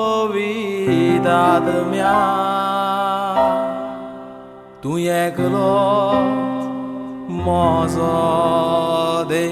Povida mea, tu eklot mozode.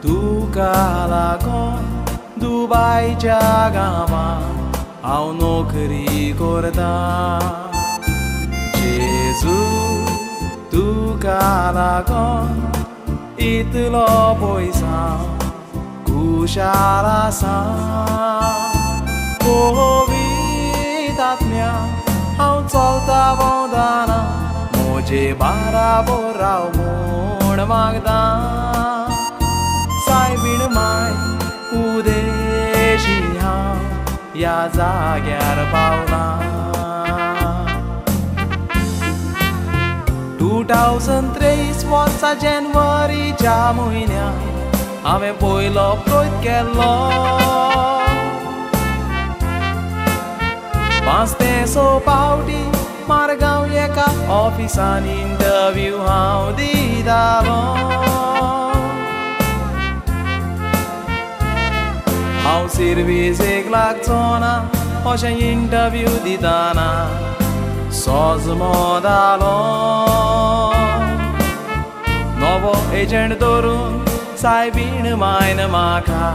Tu calacon Dubai jagama au nokri korda Jesus tu calacon itlo poisa kusharasa Povida mea au cholta bondana moje bara borau mon magda सायबीण माय उदेशी हांव या जाग्यार पावला 2023 वर्सा जानेवारीच्या म्हयन्यात हांवें पयलो प्रोयत केल्लो 5 ते 6 पावटी मारगांव एका ऑफिसान इंटरव्यू हांव दितालो हांव सर्विसेक लागचोना अशें इंटरव्यू दिताना सोजमो जालो नवो एजंट धरून सायबीण मायन म्हाका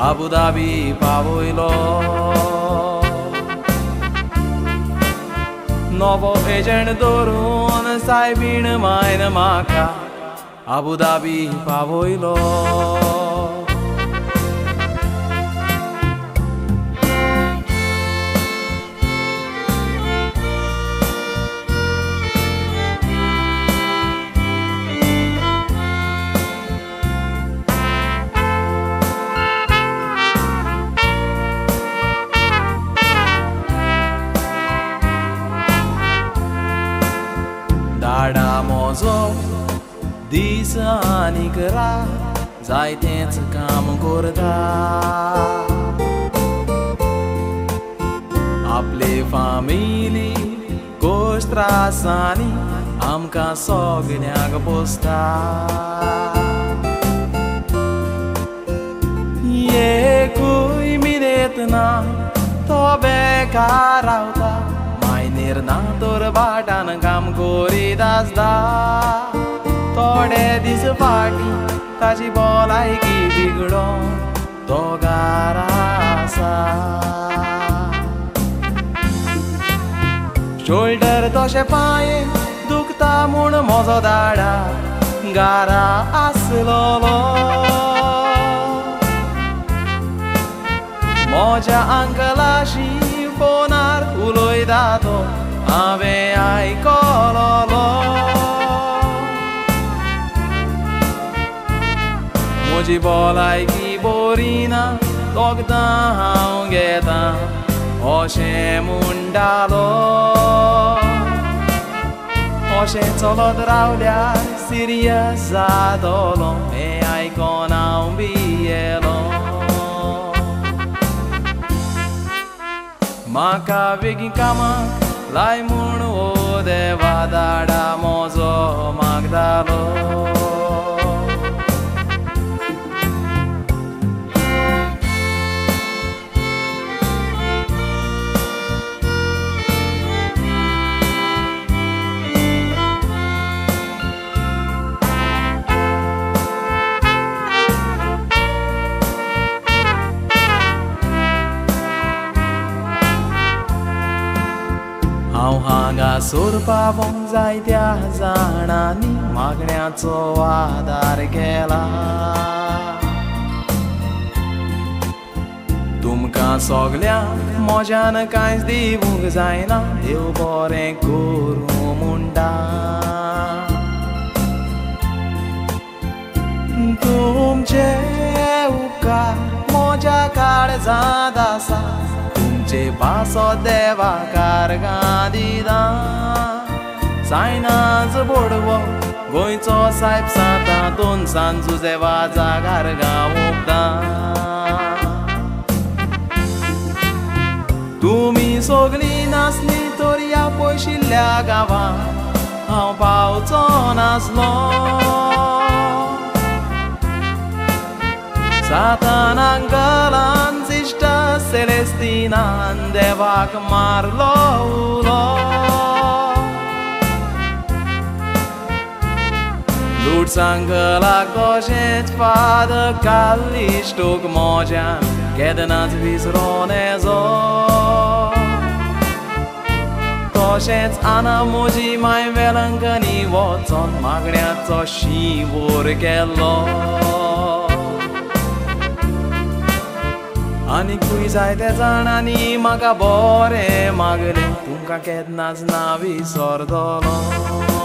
आबुधाबी पावयलो नवो एजंट धरून सायबीण मायन म्हाका आबुधाबी पावयलो दाडा मोजो दीस आनीक रात जायतेंच काम करता आपले फामिली कोश त्रासांनी आमकां सगळ्यांक पोसता एकूय मिनेत ना तो बेकार रावता मायनेर ना तर भाटान काम करीत आसता थोडे दीस फाटीं ताची भलायकी बिगडोन तो घरा आसा शोल्डर तशे पांये दुखता म्हूण म्हजो दाडा घरा आसलोलो म्हज्या अंकलाशी फोनार उलयता तो हांवें आयकलोलो म्हजी भलायकी बरी ना वखदां हांव घेता अशें म्हणटालो अशें चलत रावल्यार सिरियस जातलो हें आयकोन हांव भियेलो म्हाका बेगीन कामाक लाय म्हूण ओ देवा दाडा म्हजो मागतालो हांव हांगा सोरपावोंक जायत्या जाणांनी मागण्यांचो आदार केला तुमकां सगळ्यांक मोज्यान कांयच दिवूंक जायना देव बरें करूं म्हणटा तुमचे उपकार म्हज्या काळजांत आसा तुमचे पासो देवा कारगां दिता सायनाच बोडवो गोंयचो सायब साता दोन सांजुजे वाजागार गावोगदा तुमी सगळीं नासलीं तर ह्या पयशिल्ल्या गांवांत हांव पावचो नासलो सातानाक गलान सिस्टा सेलेस्तिनान देवाक मारलो उलो लूट सांगलाक तशेंच फादर कालिस्टोक मोज्यान केदनाच विसरोन येजो तशेंच आना म्हजी माय वेलंकनी वचोन मागण्याचो शिवोर केल्लो आनी खूय जायत्या जाणांनी म्हाका बरें मागलें तुमकां केन्नाच ना विसरतलो